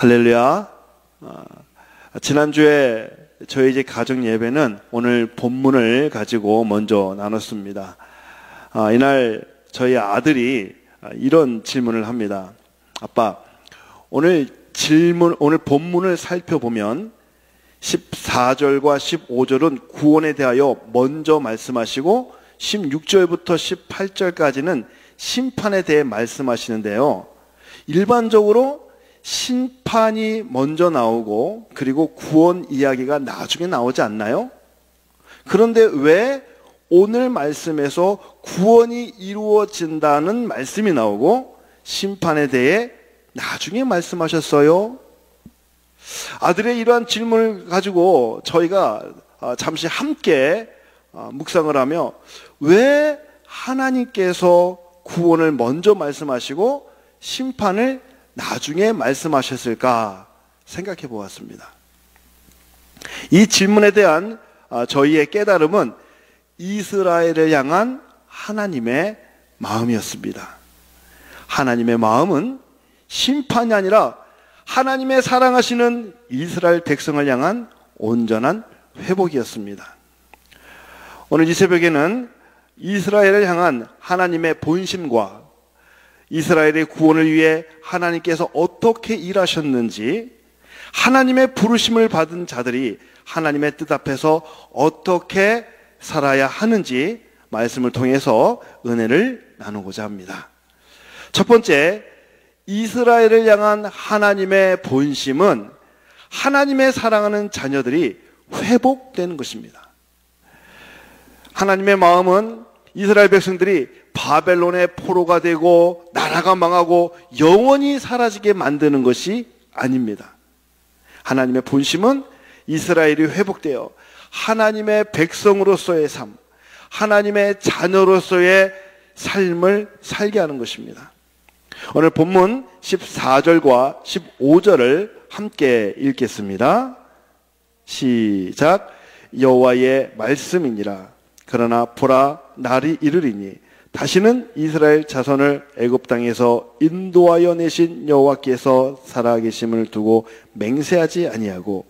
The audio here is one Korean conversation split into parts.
할렐루야. 지난주에 저희 집 가정 예배는 오늘 본문을 가지고 먼저 나눴습니다. 이날 저희 아들이 이런 질문을 합니다. 아빠, 오늘 본문을 살펴보면 14절과 15절은 구원에 대하여 먼저 말씀하시고 16절부터 18절까지는 심판에 대해 말씀하시는데요. 일반적으로 심판이 먼저 나오고 그리고 구원 이야기가 나중에 나오지 않나요? 그런데 왜 오늘 말씀에서 구원이 이루어진다는 말씀이 나오고 심판에 대해 나중에 말씀하셨어요? 아들의 이러한 질문을 가지고 저희가 잠시 함께 묵상을 하며 왜 하나님께서 구원을 먼저 말씀하시고 심판을 나중에 말씀하셨을까 생각해 보았습니다. 이 질문에 대한 저희의 깨달음은 이스라엘을 향한 하나님의 마음이었습니다. 하나님의 마음은 심판이 아니라 하나님의 사랑하시는 이스라엘 백성을 향한 온전한 회복이었습니다. 오늘 이 새벽에는 이스라엘을 향한 하나님의 본심과 이스라엘의 구원을 위해 하나님께서 어떻게 일하셨는지, 하나님의 부르심을 받은 자들이 하나님의 뜻 앞에서 어떻게 살아야 하는지 말씀을 통해서 은혜를 나누고자 합니다. 첫 번째, 이스라엘을 향한 하나님의 본심은 하나님의 사랑하는 자녀들이 회복되는 것입니다. 하나님의 마음은 이스라엘 백성들이 바벨론의 포로가 되고 나라가 망하고 영원히 사라지게 만드는 것이 아닙니다. 하나님의 본심은 이스라엘이 회복되어 하나님의 백성으로서의 삶, 하나님의 자녀로서의 삶을 살게 하는 것입니다. 오늘 본문 14절과 15절을 함께 읽겠습니다. 시작. 여호와의 말씀이니라. 그러나 보라, 날이 이르리니 다시는 이스라엘 자손을 애굽 땅에서 인도하여 내신 여호와께서 살아계심을 두고 맹세하지 아니하고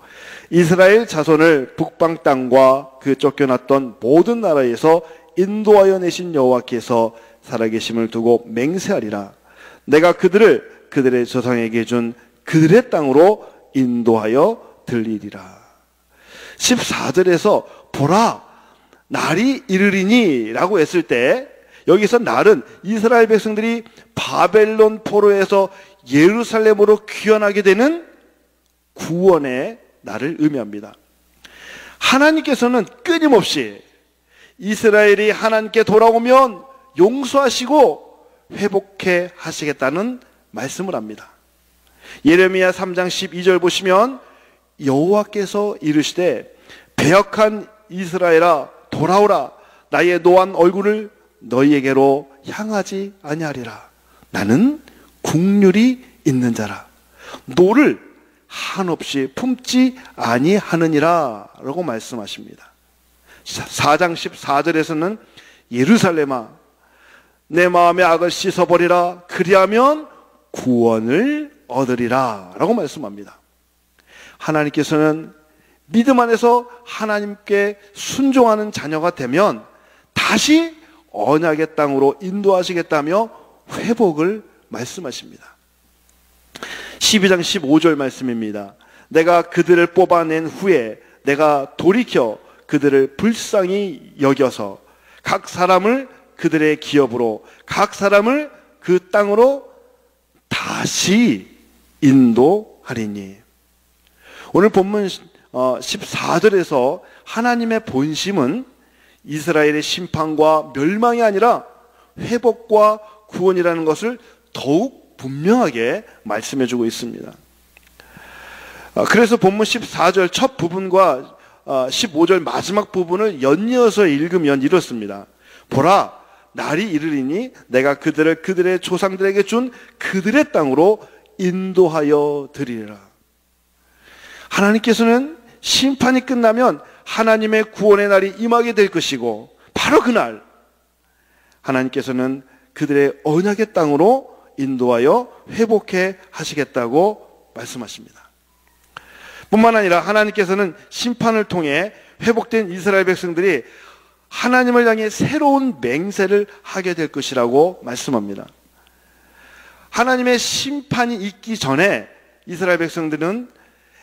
이스라엘 자손을 북방 땅과 그 쫓겨났던 모든 나라에서 인도하여 내신 여호와께서 살아계심을 두고 맹세하리라. 내가 그들을 그들의 조상에게 준 그들의 땅으로 인도하여 들리리라. 14절에서 보라, 날이 이르리니 라고 했을 때 여기서 날은 이스라엘 백성들이 바벨론 포로에서 예루살렘으로 귀환하게 되는 구원의 날을 의미합니다. 하나님께서는 끊임없이 이스라엘이 하나님께 돌아오면 용서하시고 회복해 하시겠다는 말씀을 합니다. 예레미야 3장 12절 보시면 여호와께서 이르시되 배역한 이스라엘아 돌아오라. 나의 노한 얼굴을 너희에게로 향하지 아니하리라. 나는 국률이 있는 자라. 노를 한없이 품지 아니하느니라 라고 말씀하십니다. 4장 14절에서는 예루살렘아 내 마음의 악을 씻어버리라. 그리하면 구원을 얻으리라 라고 말씀합니다. 하나님께서는 믿음 안에서 하나님께 순종하는 자녀가 되면 다시 언약의 땅으로 인도하시겠다며 회복을 말씀하십니다. 12장 15절 말씀입니다. 내가 그들을 뽑아낸 후에 내가 돌이켜 그들을 불쌍히 여겨서 각 사람을 그들의 기업으로 각 사람을 그 땅으로 다시 인도하리니. 오늘 본문 14절에서 하나님의 본심은 이스라엘의 심판과 멸망이 아니라 회복과 구원이라는 것을 더욱 분명하게 말씀해주고 있습니다. 그래서 본문 14절 첫 부분과 15절 마지막 부분을 연이어서 읽으면 이렇습니다. 보라, 날이 이르리니 내가 그들을 그들의 조상들에게 준 그들의 땅으로 인도하여 드리리라. 하나님께서는 심판이 끝나면 하나님의 구원의 날이 임하게 될 것이고 바로 그날 하나님께서는 그들의 언약의 땅으로 인도하여 회복해 하시겠다고 말씀하십니다. 뿐만 아니라 하나님께서는 심판을 통해 회복된 이스라엘 백성들이 하나님을 향해 새로운 맹세를 하게 될 것이라고 말씀합니다. 하나님의 심판이 있기 전에 이스라엘 백성들은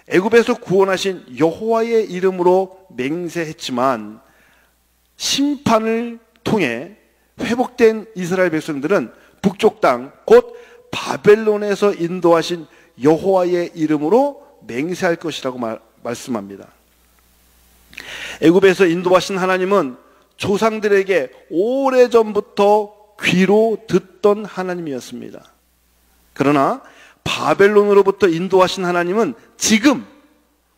애굽에서 구원하신 여호와의 이름으로 맹세했지만 심판을 통해 회복된 이스라엘 백성들은 북쪽 땅 곧 바벨론에서 인도하신 여호와의 이름으로 맹세할 것이라고 말씀합니다. 애굽에서 인도하신 하나님은 조상들에게 오래전부터 귀로 듣던 하나님이었습니다. 그러나 바벨론으로부터 인도하신 하나님은 지금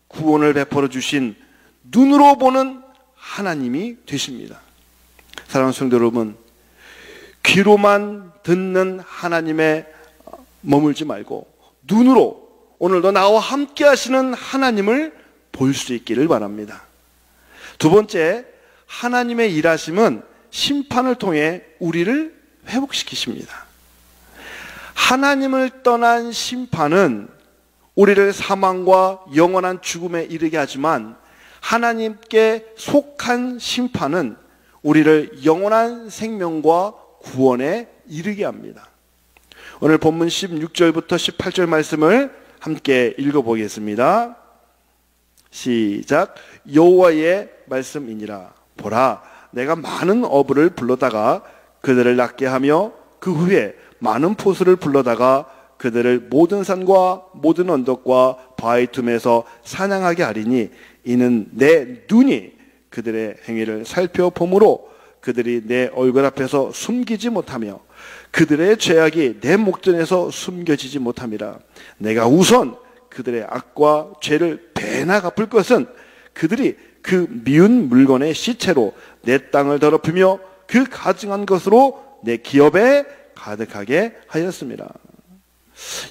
구원을 베풀어 주신 눈으로 보는 하나님이 되십니다. 사랑하는 성도 여러분, 귀로만 듣는 하나님에 머물지 말고 눈으로 오늘도 나와 함께 하시는 하나님을 볼 수 있기를 바랍니다. 두 번째, 하나님의 일하심은 심판을 통해 우리를 회복시키십니다. 하나님을 떠난 심판은 우리를 사망과 영원한 죽음에 이르게 하지만 하나님께 속한 심판은 우리를 영원한 생명과 구원에 이르게 합니다. 오늘 본문 16절부터 18절 말씀을 함께 읽어보겠습니다. 시작. 여호와의 말씀이니라. 보라, 내가 많은 어부를 불러다가 그들을 낫게 하며 그 후에 많은 포수를 불러다가 그들을 모든 산과 모든 언덕과 바위 틈에서 사냥하게 하리니 이는 내 눈이 그들의 행위를 살펴보므로 그들이 내 얼굴 앞에서 숨기지 못하며 그들의 죄악이 내 목전에서 숨겨지지 못함이라. 내가 우선 그들의 악과 죄를 배나 갚을 것은 그들이 그 미운 물건의 시체로 내 땅을 더럽히며 그 가증한 것으로 내 기업에 가득하게 하였습니다.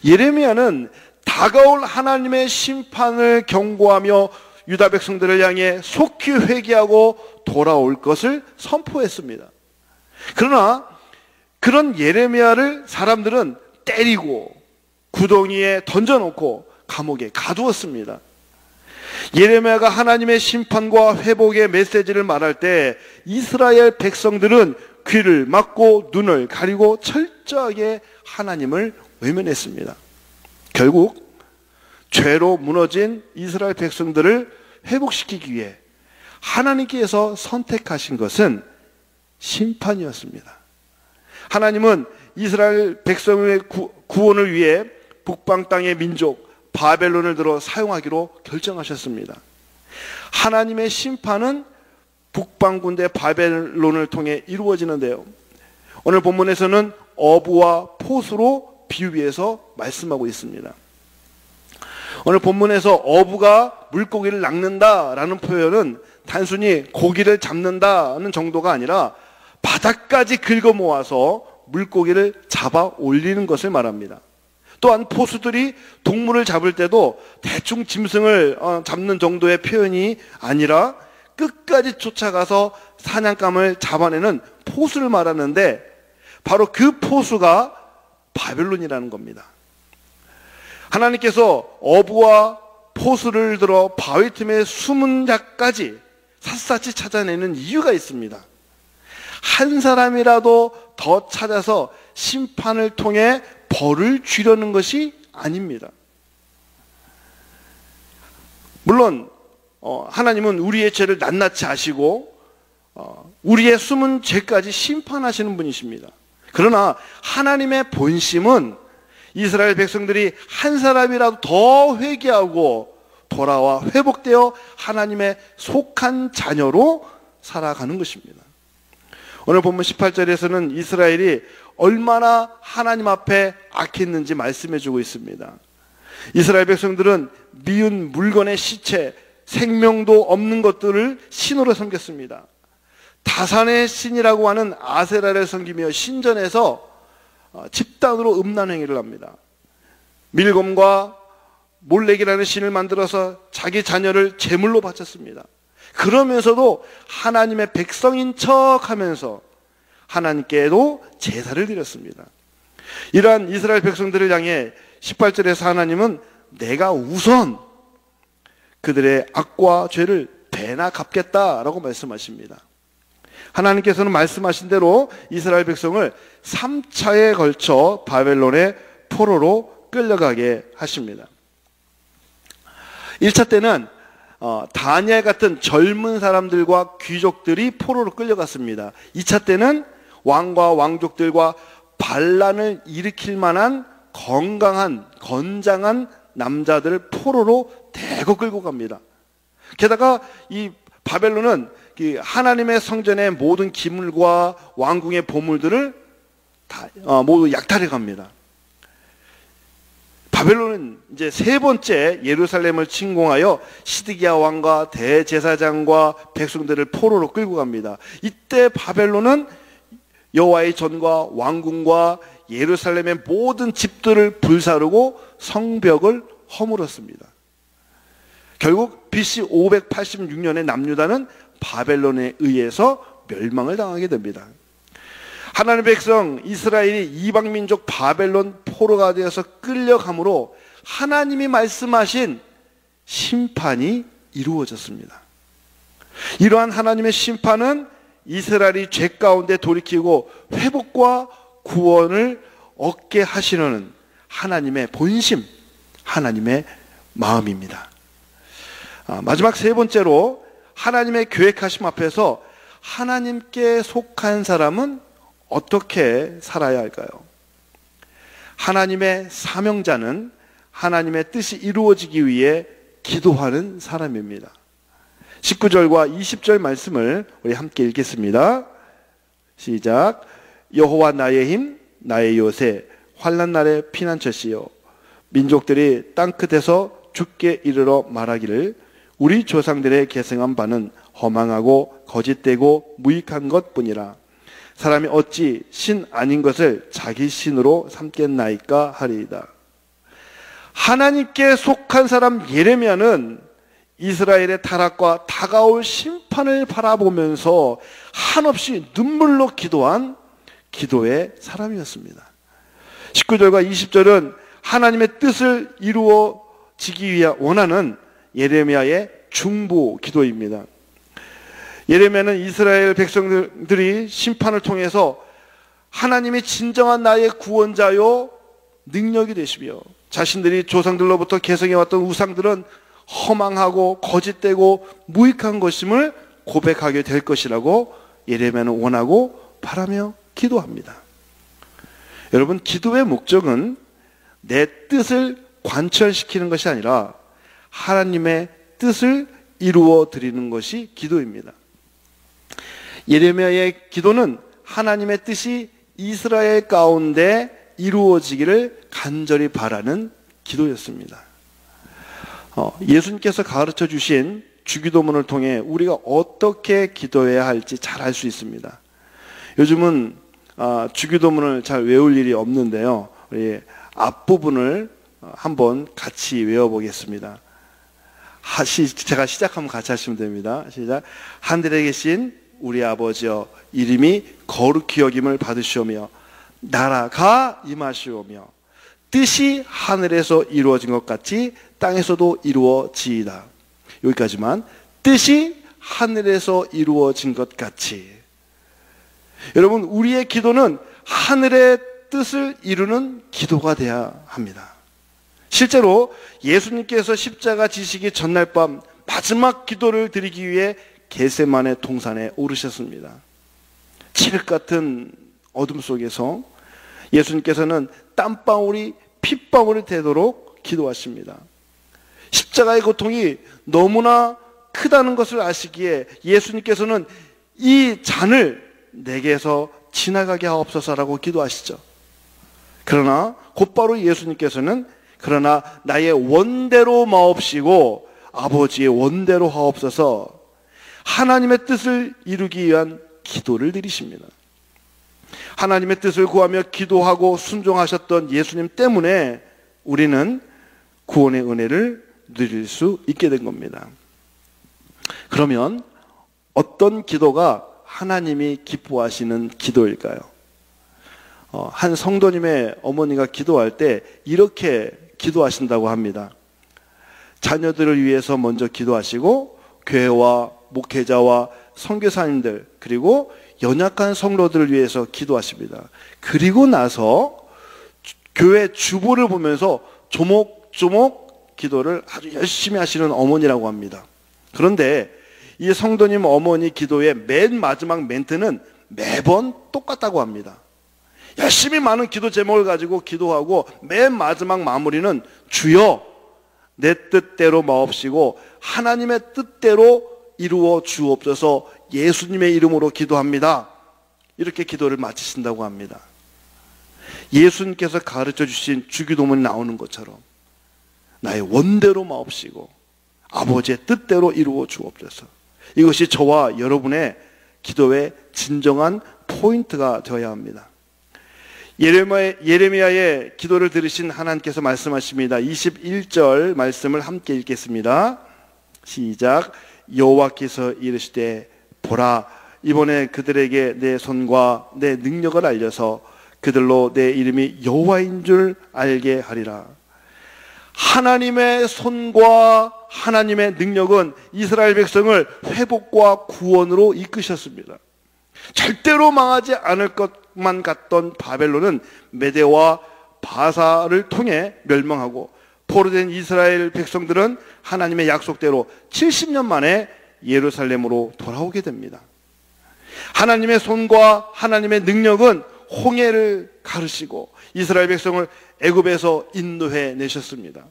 예레미야는 다가올 하나님의 심판을 경고하며 유다 백성들을 향해 속히 회개하고 돌아올 것을 선포했습니다. 그러나 그런 예레미야를 사람들은 때리고 구덩이에 던져놓고 감옥에 가두었습니다. 예레미야가 하나님의 심판과 회복의 메시지를 말할 때 이스라엘 백성들은 귀를 막고 눈을 가리고 철저하게 하나님을 외면했습니다. 결국 죄로 무너진 이스라엘 백성들을 회복시키기 위해 하나님께서 선택하신 것은 심판이었습니다. 하나님은 이스라엘 백성의 구원을 위해 북방 땅의 민족 바벨론을 들어 사용하기로 결정하셨습니다. 하나님의 심판은 북방 군대 바벨론을 통해 이루어지는데요. 오늘 본문에서는 어부와 포수로 비유해서 말씀하고 있습니다. 오늘 본문에서 어부가 물고기를 낚는다라는 표현은 단순히 고기를 잡는다는 정도가 아니라 바닥까지 긁어 모아서 물고기를 잡아 올리는 것을 말합니다. 또한 포수들이 동물을 잡을 때도 대충 짐승을 잡는 정도의 표현이 아니라 끝까지 쫓아가서 사냥감을 잡아내는 포수를 말하는데 바로 그 포수가 바벨론이라는 겁니다. 하나님께서 어부와 포수를 들어 바위 틈에 숨은 자까지 샅샅이 찾아내는 이유가 있습니다. 한 사람이라도 더 찾아서 심판을 통해 벌을 주려는 것이 아닙니다. 물론 하나님은 우리의 죄를 낱낱이 아시고 우리의 숨은 죄까지 심판하시는 분이십니다. 그러나 하나님의 본심은 이스라엘 백성들이 한 사람이라도 더 회개하고 돌아와 회복되어 하나님의 속한 자녀로 살아가는 것입니다. 오늘 본문 18절에서는 이스라엘이 얼마나 하나님 앞에 악했는지 말씀해주고 있습니다. 이스라엘 백성들은 미운 물건의 시체, 생명도 없는 것들을 신으로 섬겼습니다. 다산의 신이라고 하는 아세라를 섬기며 신전에서 집단으로 음란 행위를 합니다. 밀검과 몰렉이라는 신을 만들어서 자기 자녀를 제물로 바쳤습니다. 그러면서도 하나님의 백성인 척하면서 하나님께도 제사를 드렸습니다. 이러한 이스라엘 백성들을 향해 18절에서 하나님은 내가 우선 그들의 악과 죄를 배나 갚겠다라고 말씀하십니다. 하나님께서는 말씀하신 대로 이스라엘 백성을 3차에 걸쳐 바벨론의 포로로 끌려가게 하십니다. 1차 때는 다니엘 같은 젊은 사람들과 귀족들이 포로로 끌려갔습니다. 2차 때는 왕과 왕족들과 반란을 일으킬 만한 건장한 남자들을 포로로 대거 끌고 갑니다. 게다가 이 바벨론은 하나님의 성전의 모든 기물과 왕궁의 보물들을 다 모두 약탈해 갑니다. 바벨론은 이제 세 번째 예루살렘을 침공하여 시드기야 왕과 대제사장과 백성들을 포로로 끌고 갑니다. 이때 바벨론은 여호와의 전과 왕궁과 예루살렘의 모든 집들을 불사르고 성벽을 허물었습니다. 결국 BC 586년에 남유다는 바벨론에 의해서 멸망을 당하게 됩니다. 하나님의 백성 이스라엘이 이방민족 바벨론 포로가 되어서 끌려감으로 하나님이 말씀하신 심판이 이루어졌습니다. 이러한 하나님의 심판은 이스라엘이 죄 가운데 돌이키고 회복과 구원을 얻게 하시려는 하나님의 본심, 하나님의 마음입니다. 마지막 세 번째로 하나님의 계획하심 앞에서 하나님께 속한 사람은 어떻게 살아야 할까요? 하나님의 사명자는 하나님의 뜻이 이루어지기 위해 기도하는 사람입니다. 19절과 20절 말씀을 우리 함께 읽겠습니다. 시작. 여호와 나의 힘, 나의 요새, 환난 날의 피난처시요. 민족들이 땅 끝에서 죽게 이르러 말하기를 우리 조상들의 계승한 바는 허망하고 거짓되고 무익한 것뿐이라. 사람이 어찌 신 아닌 것을 자기 신으로 삼겠나이까 하리이다. 하나님께 속한 사람 예레미야는 이스라엘의 타락과 다가올 심판을 바라보면서 한없이 눈물로 기도한 기도의 사람이었습니다. 19절과 20절은 하나님의 뜻을 이루어지기 위해 원하는 예레미야의 중보 기도입니다. 예레미야는 이스라엘 백성들이 심판을 통해서 하나님이 진정한 나의 구원자요 능력이 되시며 자신들이 조상들로부터 계승해왔던 우상들은 허망하고 거짓되고 무익한 것임을 고백하게 될 것이라고 예레미야는 원하고 바라며 기도합니다. 여러분, 기도의 목적은 내 뜻을 관철시키는 것이 아니라 하나님의 뜻을 이루어 드리는 것이 기도입니다. 예레미야의 기도는 하나님의 뜻이 이스라엘 가운데 이루어지기를 간절히 바라는 기도였습니다. 예수님께서 가르쳐 주신 주기도문을 통해 우리가 어떻게 기도해야 할지 잘 알 수 있습니다. 요즘은 주기도문을 잘 외울 일이 없는데요. 우리 앞부분을 한번 같이 외워보겠습니다. 제가 시작하면 같이 하시면 됩니다. 시작. 하늘에 계신 우리 아버지여, 이름이 거룩히 여김을 받으시오며 나라가 임하시오며 뜻이 하늘에서 이루어진 것 같이 땅에서도 이루어지이다. 여기까지만. 뜻이 하늘에서 이루어진 것 같이. 여러분, 우리의 기도는 하늘의 뜻을 이루는 기도가 돼야 합니다. 실제로 예수님께서 십자가 지시기 전날 밤 마지막 기도를 드리기 위해 겟세마네 동산에 오르셨습니다. 칠흑 같은 어둠 속에서 예수님께서는 땀방울이 핏방울이 되도록 기도하십니다. 십자가의 고통이 너무나 크다는 것을 아시기에 예수님께서는 이 잔을 내게서 지나가게 하옵소서라고 기도하시죠. 그러나 곧바로 예수님께서는 그러나 나의 원대로 마옵시고 아버지의 원대로 하옵소서, 하나님의 뜻을 이루기 위한 기도를 드리십니다. 하나님의 뜻을 구하며 기도하고 순종하셨던 예수님 때문에 우리는 구원의 은혜를 누릴 수 있게 된 겁니다. 그러면 어떤 기도가 하나님이 기뻐하시는 기도일까요? 한 성도님의 어머니가 기도할 때 이렇게 기도하신다고 합니다. 자녀들을 위해서 먼저 기도하시고 교회와 목회자와 선교사님들 그리고 연약한 성도들을 위해서 기도하십니다. 그리고 나서 교회 주보를 보면서 조목조목 기도를 아주 열심히 하시는 어머니라고 합니다. 그런데 이 성도님 어머니 기도의 맨 마지막 멘트는 매번 똑같다고 합니다. 열심히 많은 기도 제목을 가지고 기도하고 맨 마지막 마무리는 주여 내 뜻대로 마옵시고 하나님의 뜻대로 이루어 주옵소서 예수님의 이름으로 기도합니다. 이렇게 기도를 마치신다고 합니다. 예수님께서 가르쳐 주신 주기도문이 나오는 것처럼 나의 원대로 마옵시고 아버지의 뜻대로 이루어 주옵소서. 이것이 저와 여러분의 기도의 진정한 포인트가 되어야 합니다. 예레미야의 기도를 들으신 하나님께서 말씀하십니다. 21절 말씀을 함께 읽겠습니다. 시작. 여호와께서 이르시되 보라 이번에 그들에게 내 손과 내 능력을 알려서 그들로 내 이름이 여호와인 줄 알게 하리라. 하나님의 손과 하나님의 능력은 이스라엘 백성을 회복과 구원으로 이끄셨습니다. 절대로 망하지 않을 것만 같던 바벨론은 메대와 바사를 통해 멸망하고 포로된 이스라엘 백성들은 하나님의 약속대로 70년 만에 예루살렘으로 돌아오게 됩니다. 하나님의 손과 하나님의 능력은 홍해를 가르시고 이스라엘 백성을 애굽에서 인도해 내셨습니다.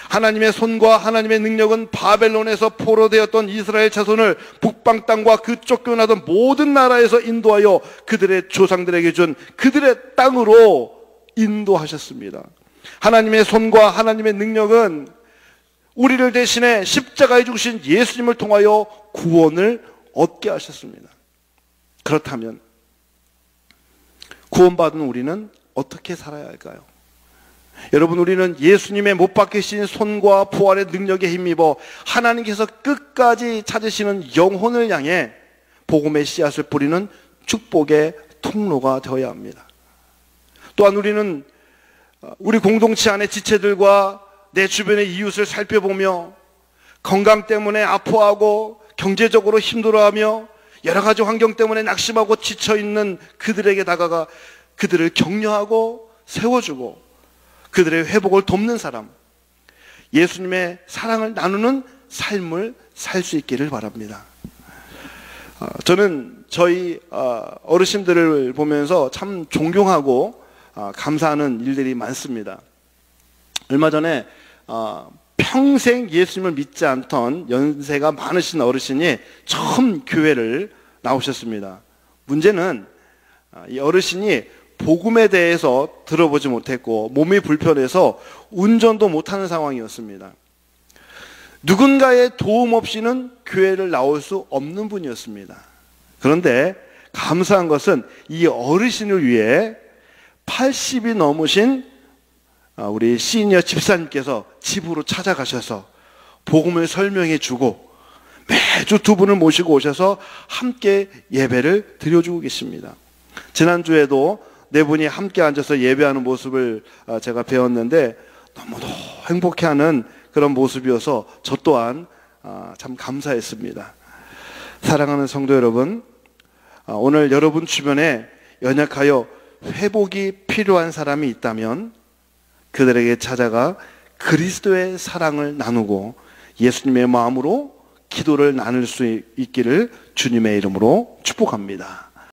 하나님의 손과 하나님의 능력은 바벨론에서 포로되었던 이스라엘 자손을 북방 땅과 그 쫓겨나던 모든 나라에서 인도하여 그들의 조상들에게 준 그들의 땅으로 인도하셨습니다. 하나님의 손과 하나님의 능력은 우리를 대신해 십자가에 죽으신 예수님을 통하여 구원을 얻게 하셨습니다. 그렇다면 구원받은 우리는 어떻게 살아야 할까요? 여러분, 우리는 예수님의 못 박히신 손과 부활의 능력에 힘입어 하나님께서 끝까지 찾으시는 영혼을 향해 복음의 씨앗을 뿌리는 축복의 통로가 되어야 합니다. 또한 우리는 우리 공동체 안의 지체들과 내 주변의 이웃을 살펴보며 건강 때문에 아파하고 경제적으로 힘들어하며 여러 가지 환경 때문에 낙심하고 지쳐있는 그들에게 다가가 그들을 격려하고 세워주고 그들의 회복을 돕는 사람, 예수님의 사랑을 나누는 삶을 살 수 있기를 바랍니다. 저는 저희 어르신들을 보면서 참 존경하고 감사하는 일들이 많습니다. 얼마 전에 평생 예수님을 믿지 않던 연세가 많으신 어르신이 처음 교회를 나오셨습니다. 문제는 이 어르신이 복음에 대해서 들어보지 못했고 몸이 불편해서 운전도 못하는 상황이었습니다. 누군가의 도움 없이는 교회를 나올 수 없는 분이었습니다. 그런데 감사한 것은 이 어르신을 위해 80이 넘으신 우리 시니어 집사님께서 집으로 찾아가셔서 복음을 설명해 주고 매주 두 분을 모시고 오셔서 함께 예배를 드려주고 계십니다. 지난주에도 네 분이 함께 앉아서 예배하는 모습을 제가 배웠는데 너무도 행복해하는 그런 모습이어서 저 또한 참 감사했습니다. 사랑하는 성도 여러분, 오늘 여러분 주변에 연약하여 회복이 필요한 사람이 있다면 그들에게 찾아가 그리스도의 사랑을 나누고 예수님의 마음으로 기도를 나눌 수 있기를 주님의 이름으로 축복합니다.